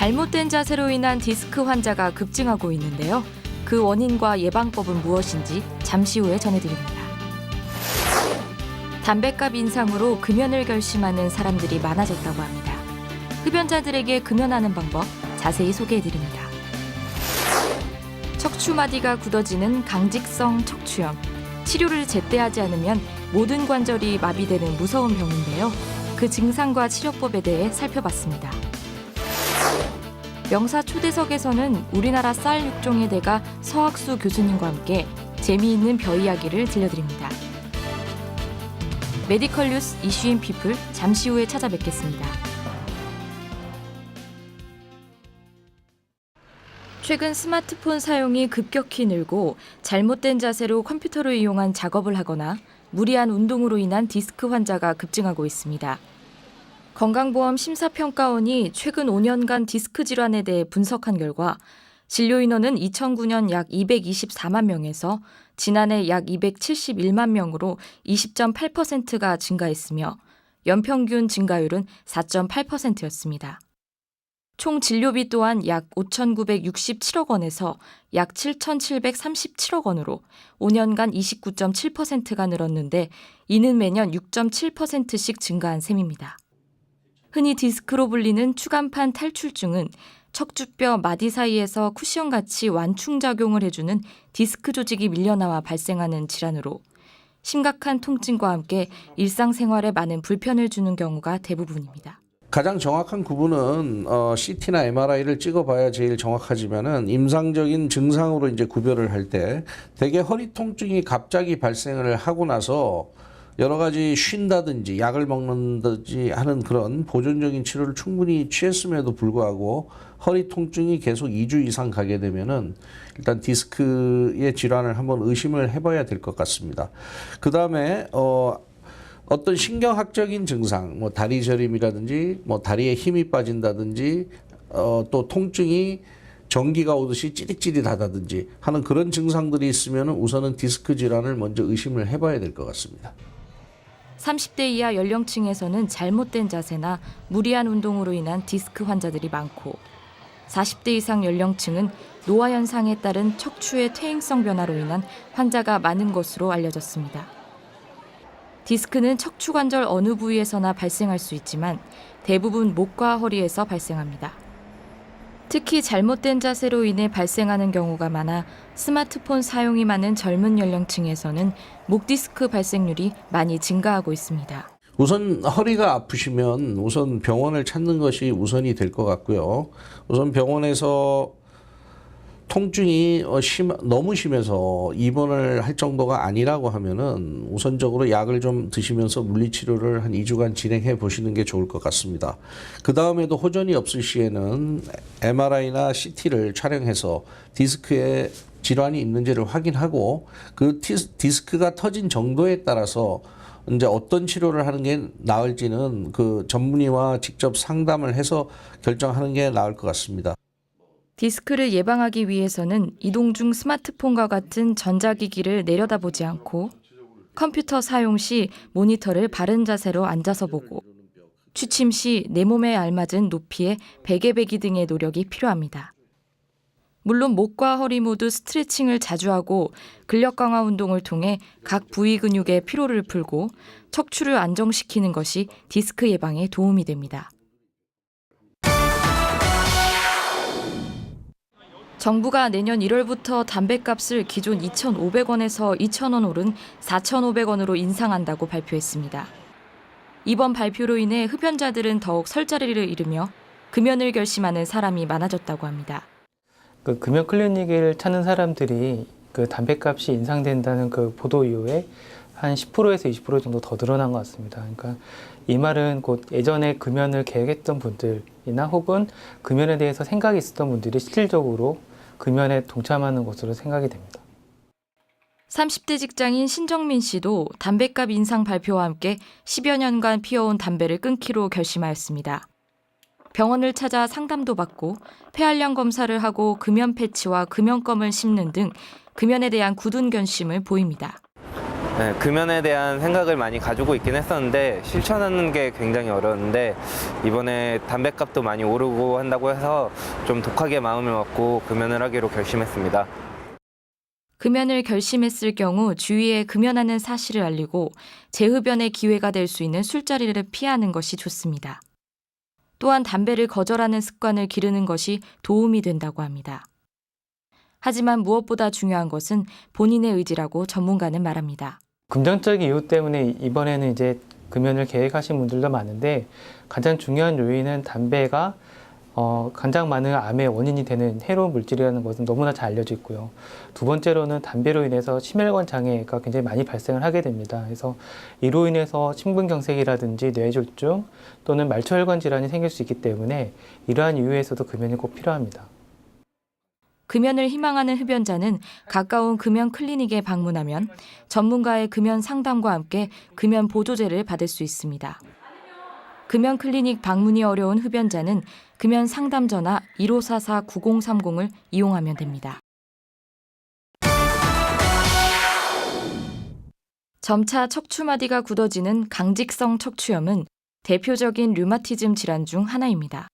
잘못된 자세로 인한 디스크 환자가 급증하고 있는데요. 그 원인과 예방법은 무엇인지 잠시 후에 전해드립니다. 담뱃값 인상으로 금연을 결심하는 사람들이 많아졌다고 합니다. 흡연자들에게 금연하는 방법 자세히 소개해드립니다. 척추마디가 굳어지는 강직성 척추염. 치료를 제때 하지 않으면 모든 관절이 마비되는 무서운 병인데요. 그 증상과 치료법에 대해 살펴봤습니다. 명사 초대석에서는 우리나라 쌀 육종의 대가 서학수 교수님과 함께 재미있는 벼 이야기를 들려드립니다. 메디컬 뉴스 이슈인 피플 잠시 후에 찾아뵙겠습니다. 최근 스마트폰 사용이 급격히 늘고 잘못된 자세로 컴퓨터를 이용한 작업을 하거나 무리한 운동으로 인한 디스크 환자가 급증하고 있습니다. 건강보험 심사평가원이 최근 5년간 디스크 질환에 대해 분석한 결과 진료 인원은 2009년 약 224만 명에서 지난해 약 271만 명으로 20.8%가 증가했으며 연평균 증가율은 4.8%였습니다. 총 진료비 또한 약 5,967억 원에서 약 7,737억 원으로 5년간 29.7%가 늘었는데 이는 매년 6.7%씩 증가한 셈입니다. 흔히 디스크로 불리는 추간판 탈출증은 척추뼈 마디 사이에서 쿠션같이 완충작용을 해주는 디스크 조직이 밀려나와 발생하는 질환으로 심각한 통증과 함께 일상생활에 많은 불편을 주는 경우가 대부분입니다. 가장 정확한 구분은 CT나 MRI를 찍어봐야 제일 정확하지만은 임상적인 증상으로 이제 구별을 할 때 대개 허리 통증이 갑자기 발생을 하고 나서 여러 가지 쉰다든지 약을 먹는다든지 하는 그런 보존적인 치료를 충분히 취했음에도 불구하고 허리 통증이 계속 2주 이상 가게 되면은 일단 디스크의 질환을 한번 의심을 해봐야 될 것 같습니다. 그 다음에 어떤 신경학적인 증상, 뭐 다리 저림이라든지, 뭐 다리에 힘이 빠진다든지, 또 통증이 전기가 오듯이 찌릿찌릿하다든지 하는 그런 증상들이 있으면 우선은 디스크 질환을 먼저 의심을 해봐야 될 것 같습니다. 30대 이하 연령층에서는 잘못된 자세나 무리한 운동으로 인한 디스크 환자들이 많고 40대 이상 연령층은 노화 현상에 따른 척추의 퇴행성 변화로 인한 환자가 많은 것으로 알려졌습니다. 디스크는 척추 관절 어느 부위에서나 발생할 수 있지만 대부분 목과 허리에서 발생합니다. 특히 잘못된 자세로 인해 발생하는 경우가 많아 스마트폰 사용이 많은 젊은 연령층에서는 목 디스크 발생률이 많이 증가하고 있습니다. 우선 허리가 아프시면 우선 병원을 찾는 것이 우선이 될 것 같고요. 우선 병원에서 통증이 너무 심해서 입원을 할 정도가 아니라고 하면은 우선적으로 약을 좀 드시면서 물리치료를 한 2주간 진행해 보시는 게 좋을 것 같습니다. 그 다음에도 호전이 없을 시에는 MRI나 CT를 촬영해서 디스크에 질환이 있는지를 확인하고 그 디스크가 터진 정도에 따라서 이제 어떤 치료를 하는 게 나을지는 그 전문의와 직접 상담을 해서 결정하는 게 나을 것 같습니다. 디스크를 예방하기 위해서는 이동 중 스마트폰과 같은 전자기기를 내려다보지 않고 컴퓨터 사용 시 모니터를 바른 자세로 앉아서 보고 취침 시 내 몸에 알맞은 높이의 베개 베기 등의 노력이 필요합니다. 물론 목과 허리 모두 스트레칭을 자주 하고 근력 강화 운동을 통해 각 부위 근육의 피로를 풀고 척추를 안정시키는 것이 디스크 예방에 도움이 됩니다. 정부가 내년 1월부터 담뱃값을 기존 2,500원에서 2,000원 오른 4,500원으로 인상한다고 발표했습니다. 이번 발표로 인해 흡연자들은 더욱 설 자리를 잃으며 금연을 결심하는 사람이 많아졌다고 합니다. 그 금연 클리닉을 찾는 사람들이 그 담뱃값이 인상된다는 그 보도 이후에 한 10%에서 20% 정도 더 늘어난 것 같습니다. 그러니까 이 말은 곧 예전에 금연을 계획했던 분들이나 혹은 금연에 대해서 생각이 있었던 분들이 실질적으로 금연에 동참하는 것으로 생각이 됩니다. 30대 직장인 신정민 씨도 담뱃값 인상 발표와 함께 10여 년간 피워온 담배를 끊기로 결심하였습니다. 병원을 찾아 상담도 받고 폐활량 검사를 하고 금연 패치와 금연껌을 심는 등 금연에 대한 굳은 결심을 보입니다. 네, 금연에 대한 생각을 많이 가지고 있긴 했었는데 실천하는 게 굉장히 어려웠는데 이번에 담뱃값도 많이 오르고 한다고 해서 좀 독하게 마음을 먹고 금연을 하기로 결심했습니다. 금연을 결심했을 경우 주위에 금연하는 사실을 알리고 재흡연의 기회가 될 수 있는 술자리를 피하는 것이 좋습니다. 또한 담배를 거절하는 습관을 기르는 것이 도움이 된다고 합니다. 하지만 무엇보다 중요한 것은 본인의 의지라고 전문가는 말합니다. 금전적인 이유 때문에 이번에는 이제 금연을 계획하신 분들도 많은데 가장 중요한 요인은 담배가 가장 많은 암의 원인이 되는 해로운 물질이라는 것은 너무나 잘 알려져 있고요. 두 번째로는 담배로 인해서 심혈관 장애가 굉장히 많이 발생을 하게 됩니다. 그래서 이로 인해서 심근경색이라든지 뇌졸중 또는 말초혈관 질환이 생길 수 있기 때문에 이러한 이유에서도 금연이 꼭 필요합니다. 금연을 희망하는 흡연자는 가까운 금연 클리닉에 방문하면 전문가의 금연 상담과 함께 금연 보조제를 받을 수 있습니다. 금연 클리닉 방문이 어려운 흡연자는 금연 상담 전화 1544-9030을 이용하면 됩니다. 점차 척추마디가 굳어지는 강직성 척추염은 대표적인 류마티즘 질환 중 하나입니다.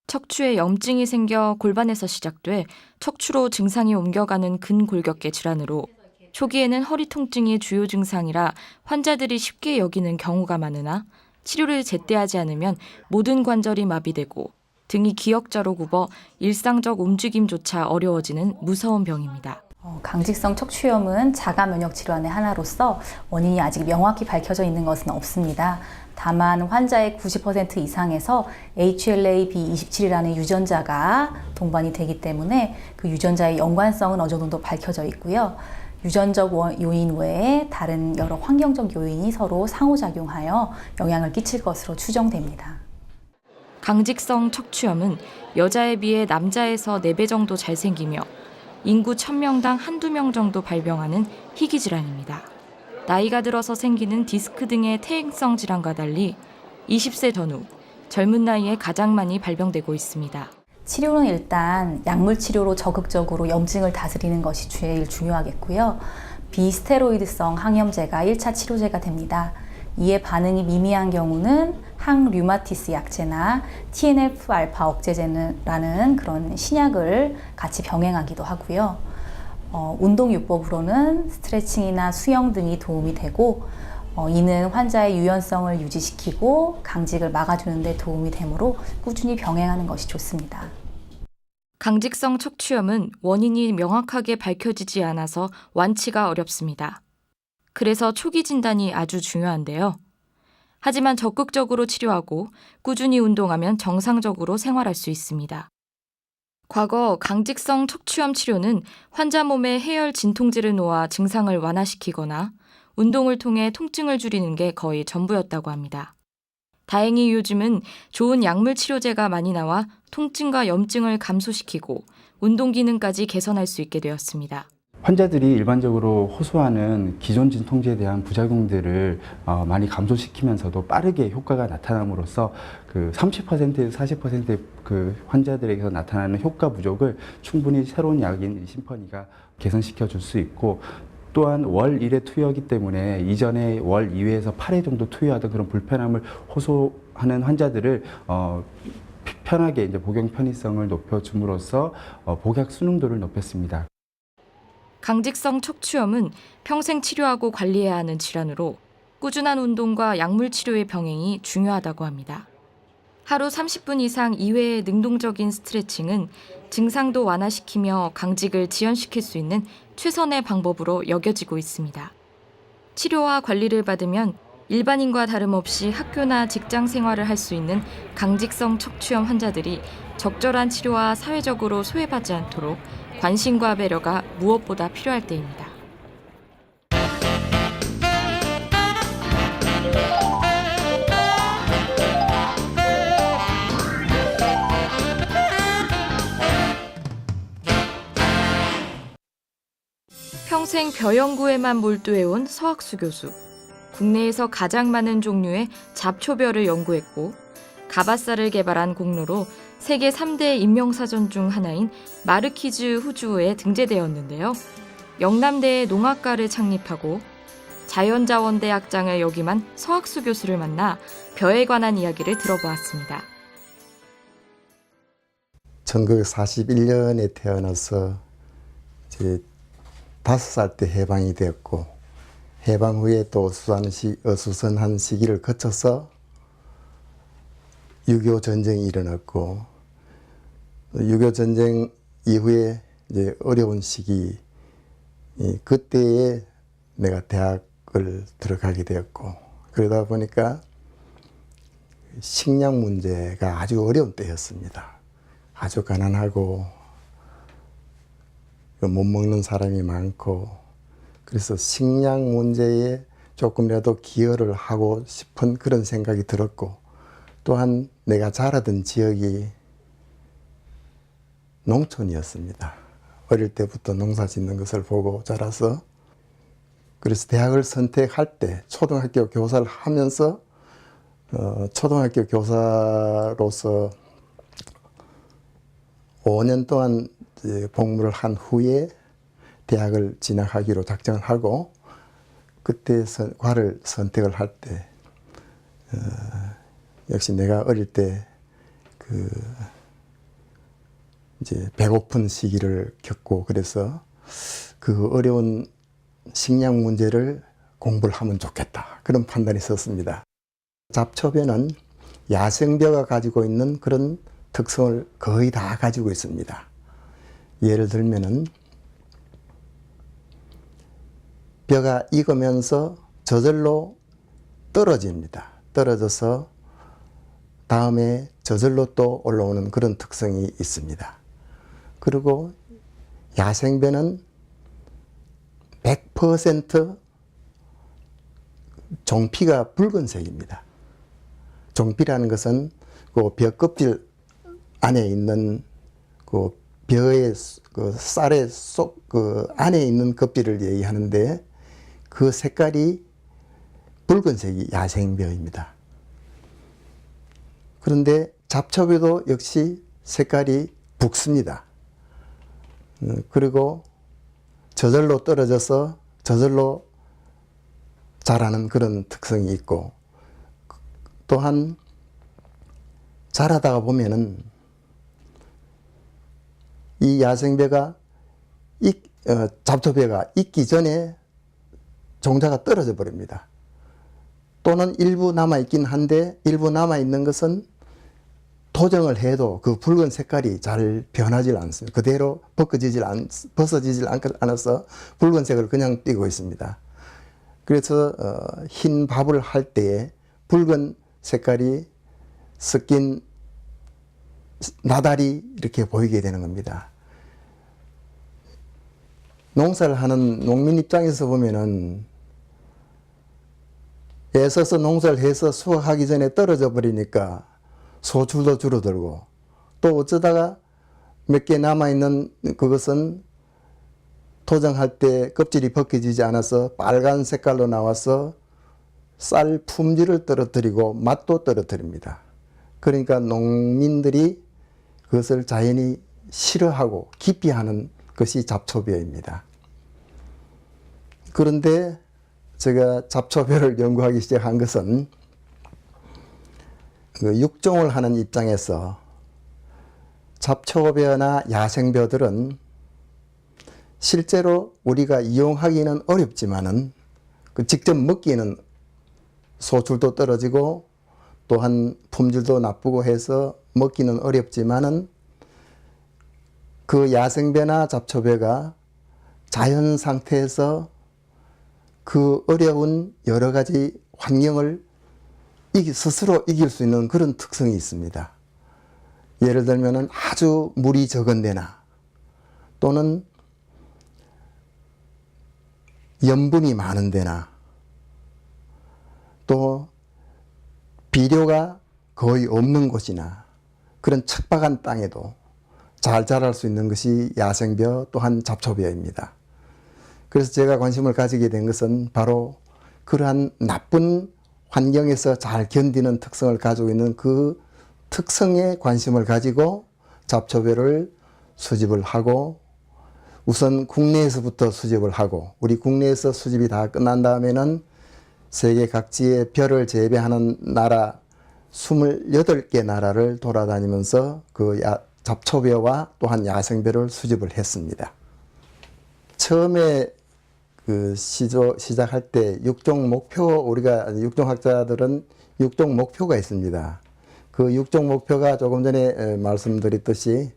척추에 염증이 생겨 골반에서 시작돼 척추로 증상이 옮겨가는 근골격계 질환으로 초기에는 허리 통증이 주요 증상이라 환자들이 쉽게 여기는 경우가 많으나 치료를 제때하지 않으면 모든 관절이 마비되고 등이 기역자로 굽어 일상적 움직임조차 어려워지는 무서운 병입니다. 강직성 척추염은 자가 면역 질환의 하나로서 원인이 아직 명확히 밝혀져 있는 것은 없습니다. 다만 환자의 90% 이상에서 HLA-B27이라는 유전자가 동반이 되기 때문에 그 유전자의 연관성은 어느 정도 밝혀져 있고요. 유전적 요인 외에 다른 여러 환경적 요인이 서로 상호작용하여 영향을 끼칠 것으로 추정됩니다. 강직성 척추염은 여자에 비해 남자에서 4배 정도 잘 생기며 인구 1000명당 한두 명 정도 발병하는 희귀 질환입니다. 나이가 들어서 생기는 디스크 등의 퇴행성 질환과 달리 20세 전후 젊은 나이에 가장 많이 발병되고 있습니다. 치료는 일단 약물 치료로 적극적으로 염증을 다스리는 것이 제일 중요하겠고요. 비스테로이드성 항염제가 1차 치료제가 됩니다. 이에 반응이 미미한 경우는 항류마티스 약제나 TNF-알파 억제제라는 그런 신약을 같이 병행하기도 하고요. 운동요법으로는 스트레칭이나 수영 등이 도움이 되고 이는 환자의 유연성을 유지시키고 강직을 막아주는 데 도움이 되므로 꾸준히 병행하는 것이 좋습니다. 강직성 척추염은 원인이 명확하게 밝혀지지 않아서 완치가 어렵습니다. 그래서 초기 진단이 아주 중요한데요. 하지만 적극적으로 치료하고 꾸준히 운동하면 정상적으로 생활할 수 있습니다. 과거 강직성 척추염 치료는 환자 몸에 해열 진통제를 놓아 증상을 완화시키거나 운동을 통해 통증을 줄이는 게 거의 전부였다고 합니다. 다행히 요즘은 좋은 약물 치료제가 많이 나와 통증과 염증을 감소시키고 운동 기능까지 개선할 수 있게 되었습니다. 환자들이 일반적으로 호소하는 기존 진통제에 대한 부작용들을 많이 감소시키면서도 빠르게 효과가 나타남으로써 그 30%에서 40%의 그 환자들에게서 나타나는 효과 부족을 충분히 새로운 약인 심퍼니가 개선시켜 줄 수 있고, 또한 월 1회 투여이기 때문에 이전에 월 2회에서 8회 정도 투여하던 그런 불편함을 호소하는 환자들을 편하게 이제 복용 편의성을 높여줌으로써 복약 순응도를 높였습니다. 강직성 척추염은 평생 치료하고 관리해야 하는 질환으로 꾸준한 운동과 약물 치료의 병행이 중요하다고 합니다. 하루 30분 이상 이외의 능동적인 스트레칭은 증상도 완화시키며 강직을 지연시킬 수 있는 최선의 방법으로 여겨지고 있습니다. 치료와 관리를 받으면 일반인과 다름없이 학교나 직장 생활을 할 수 있는 강직성 척추염 환자들이 적절한 치료와 사회적으로 소외받지 않도록 관심과 배려가 무엇보다 필요할 때입니다. 평생 벼 연구에만 몰두해온 서학수 교수. 국내에서 가장 많은 종류의 잡초벼를 연구했고 가바사를 개발한 공로로 세계 3대 인명사전 중 하나인 마르키즈 후주에 등재되었는데요. 영남대에 농학과를 창립하고 자연자원대학장을 역임한 서학수 교수를 만나 벼에 관한 이야기를 들어보았습니다. 1941년에 태어나서 이제 5살 때 해방이 되었고, 해방 후에 또 어수선한 시기를 거쳐서 6.25 전쟁이 일어났고, 6.25 전쟁 이후에 이제 어려운 시기, 그때에 내가 대학을 들어가게 되었고, 그러다 보니까 식량 문제가 아주 어려운 때였습니다. 아주 가난하고 못 먹는 사람이 많고, 그래서 식량 문제에 조금이라도 기여를 하고 싶은 그런 생각이 들었고, 또한 내가 자라던 지역이 농촌이었습니다. 어릴 때부터 농사 짓는 것을 보고 자라서, 그래서 대학을 선택할 때 초등학교 교사를 하면서 초등학교 교사로서 5년 동안 복무를 한 후에 대학을 진학하기로 작정을 하고, 그때 과를 선택을 할 때 역시 내가 어릴 때 이제 배고픈 시기를 겪고, 그래서 그 어려운 식량 문제를 공부를 하면 좋겠다, 그런 판단이 섰습니다. 잡초벼는 야생벼가 가지고 있는 그런 특성을 거의 다 가지고 있습니다. 예를 들면은 벼가 익으면서 저절로 떨어집니다. 떨어져서 다음에 저절로 또 올라오는 그런 특성이 있습니다. 그리고 야생벼는 100% 종피가 붉은색입니다. 종피라는 것은 그 벼 껍질 안에 있는 그 벼의 그 쌀의 그 안에 있는 껍질을 얘기하는데, 그 색깔이 붉은색이 야생벼입니다. 그런데 잡초벼도 역시 색깔이 붉습니다. 그리고 저절로 떨어져서 저절로 자라는 그런 특성이 있고, 또한 자라다가 보면은 이 야생벼가 잡초벼가 익기 전에 종자가 떨어져 버립니다. 또는 일부 남아있긴 한데, 일부 남아있는 것은 토정을 해도 그 붉은 색깔이 잘 변하지 않습니다. 그대로 벗어지질 않아서 붉은색을 그냥 띠고 있습니다. 그래서 흰 밥을 할 때에 붉은 색깔이 섞인 나달이 이렇게 보이게 되는 겁니다. 농사를 하는 농민 입장에서 보면은 애써서 농사를 해서 수확하기 전에 떨어져 버리니까 소출도 줄어들고, 또 어쩌다가 몇 개 남아있는 그것은 토정할 때 껍질이 벗겨지지 않아서 빨간 색깔로 나와서 쌀 품질을 떨어뜨리고 맛도 떨어뜨립니다. 그러니까 농민들이 그것을 자연히 싫어하고 기피하는 것이 잡초벼입니다. 그런데 제가 잡초벼를 연구하기 시작한 것은 육종을 하는 입장에서 잡초벼나 야생벼들은 실제로 우리가 이용하기는 어렵지만은 직접 먹기에는 소출도 떨어지고 또한 품질도 나쁘고 해서 먹기는 어렵지만은, 그 야생벼나 잡초벼가 자연 상태에서 그 어려운 여러 가지 환경을 스스로 이길 수 있는 그런 특성이 있습니다. 예를 들면은 아주 물이 적은 데나, 또는 염분이 많은 데나, 또 비료가 거의 없는 곳이나 그런 척박한 땅에도 잘 자랄 수 있는 것이 야생벼 또한 잡초벼입니다. 그래서 제가 관심을 가지게 된 것은 바로 그러한 나쁜 환경에서 잘 견디는 특성을 가지고 있는 그 특성에 관심을 가지고 잡초벼를 수집을 하고 우선 국내에서부터 수집을 하고 우리 국내에서 수집이 다 끝난 다음에는 세계 각지의 벼를 재배하는 나라 28개 나라를 돌아다니면서 그 잡초벼와 또한 야생벼를 수집을 했습니다. 처음에 그 시작할 때 육종 목표, 우리가 육종학자들은 육종 목표가 있습니다. 그 육종 목표가 조금 전에 말씀드렸듯이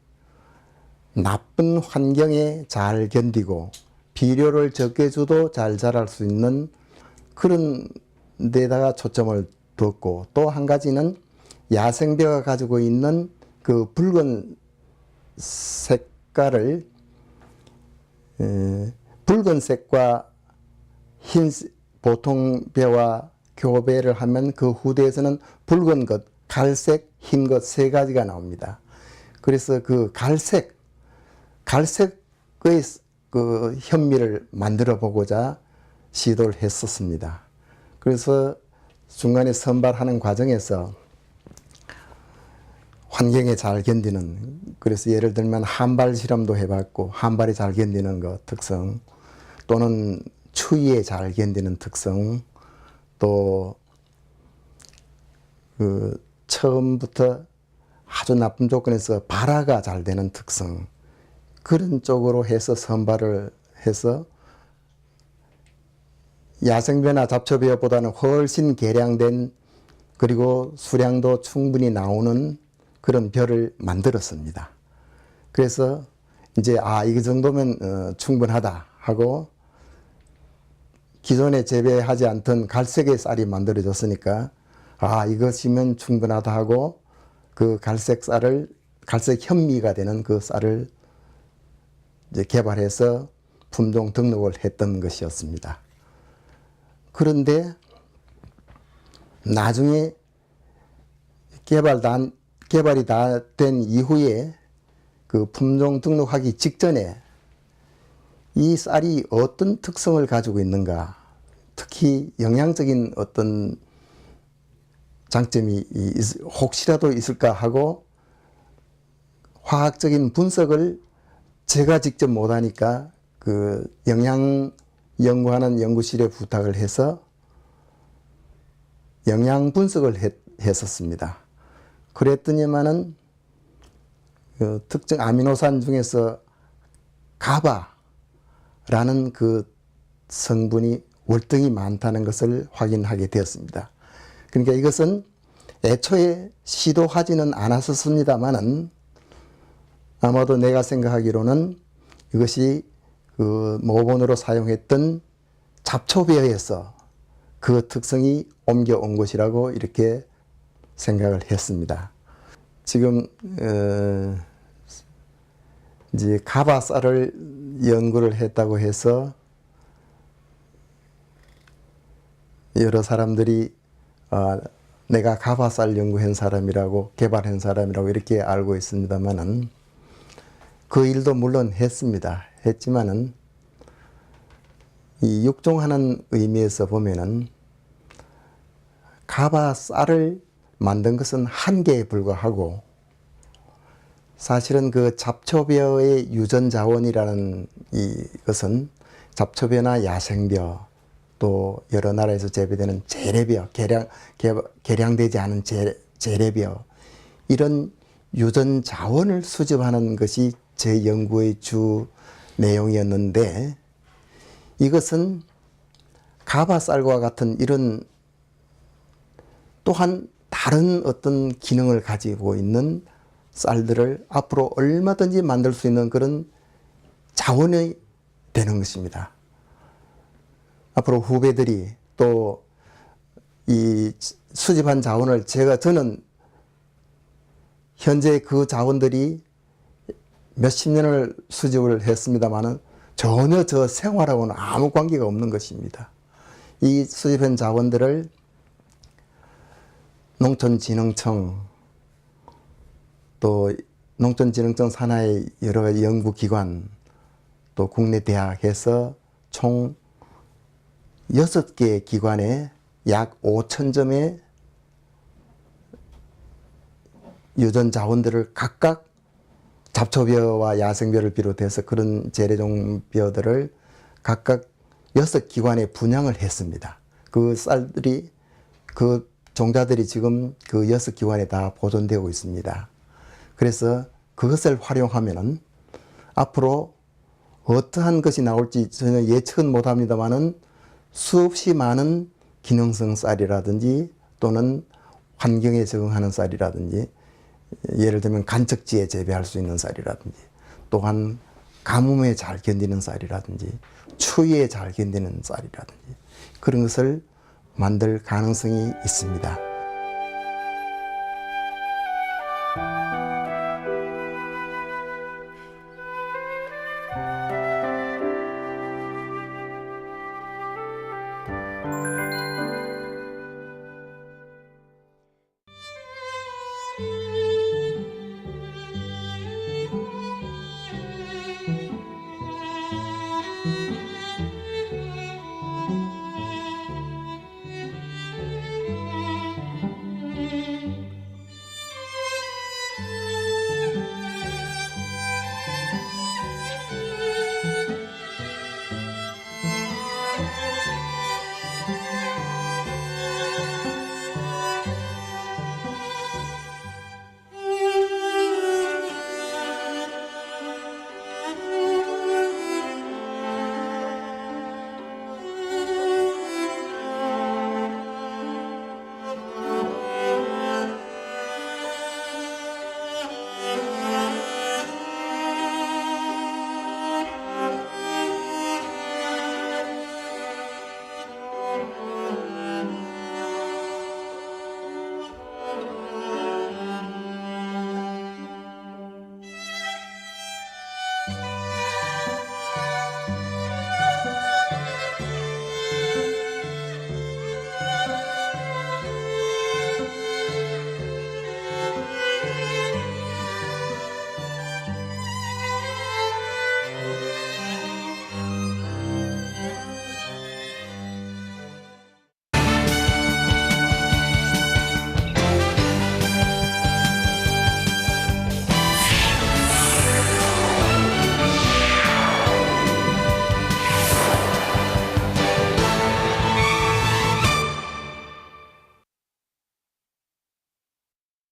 나쁜 환경에 잘 견디고 비료를 적게 줘도 잘 자랄 수 있는 그런 데다가 초점을 뒀고, 또 한 가지는 야생벼가 가지고 있는 그 붉은 색깔을 붉은색과 흰 보통 벼와 교배를 하면 그 후대에서는 붉은 것, 갈색, 흰 것 세 가지가 나옵니다. 그래서 그 갈색의 그 현미를 만들어 보고자 시도를 했었습니다. 그래서 중간에 선발하는 과정에서 환경에 잘 견디는, 그래서 예를 들면 한발 실험도 해봤고, 한발이 잘 견디는 것 특성, 또는 추위에 잘 견디는 특성, 또 그 처음부터 아주 나쁜 조건에서 발화가 잘 되는 특성, 그런 쪽으로 해서 선발을 해서 야생벼나 잡초벼보다는 훨씬 개량된, 그리고 수량도 충분히 나오는 그런 벼를 만들었습니다. 그래서 이제 이 정도면 충분하다 하고, 기존에 재배하지 않던 갈색의 쌀이 만들어졌으니까 이것이면 충분하다 하고, 그 갈색 쌀을, 갈색 현미가 되는 그 쌀을 이제 개발해서 품종 등록을 했던 것이었습니다. 그런데 나중에 개발이 다 된 이후에 그 품종 등록하기 직전에 이 쌀이 어떤 특성을 가지고 있는가, 특히 영양적인 어떤 장점이 혹시라도 있을까 하고 화학적인 분석을 제가 직접 못하니까 그 영양 연구하는 연구실에 부탁을 해서 영양 분석을 했었습니다. 그랬더니만은 그 특정 아미노산 중에서 가바라는 그 성분이 월등히 많다는 것을 확인하게 되었습니다. 그러니까 이것은 애초에 시도하지는 않았었습니다만은 아마도 내가 생각하기로는 이것이 그 모본으로 사용했던 잡초벼에서 그 특성이 옮겨온 것이라고 이렇게 생각을 했습니다. 지금 이제 가바쌀을 연구를 했다고 해서 여러 사람들이 내가 가바쌀 연구한 사람이라고, 개발한 사람이라고 이렇게 알고 있습니다만은, 그 일도 물론 했지만은 이 육종하는 의미에서 보면은 가바쌀을 만든 것은 한계에 불과하고, 사실은 그 잡초벼의 유전 자원이라는 이것은 잡초벼나 야생벼, 또 여러 나라에서 재배되는 재래벼, 개량되지 않은 재래벼, 이런 유전 자원을 수집하는 것이 제 연구의 주 내용이었는데, 이것은 가바쌀과 같은 이런 또한 다른 어떤 기능을 가지고 있는 쌀들을 앞으로 얼마든지 만들 수 있는 그런 자원이 되는 것입니다. 앞으로 후배들이 또 이 수집한 자원을 저는 현재 그 자원들이 몇십 년을 수집을 했습니다마는 전혀 저 생활하고는 아무 관계가 없는 것입니다. 이 수집한 자원들을 농촌진흥청, 또 농촌진흥청 산하의 여러 연구기관, 또 국내 대학에서 총 6개 기관에 약 5,000점의 유전 자원들을 각각 잡초벼와 야생벼를 비롯해서 그런 재래종 벼들을 각각 6기관에 분양을 했습니다. 그 쌀들이 그 종자들이 지금 그 6기관에 다 보존되고 있습니다. 그래서 그것을 활용하면은 앞으로 어떠한 것이 나올지 전혀 예측은 못합니다만은 수없이 많은 기능성 쌀이라든지 또는 환경에 적응하는 쌀이라든지 예를 들면 간척지에 재배할 수 있는 쌀이라든지 또한 가뭄에 잘 견디는 쌀이라든지 추위에 잘 견디는 쌀이라든지 그런 것을 만들 가능성이 있습니다.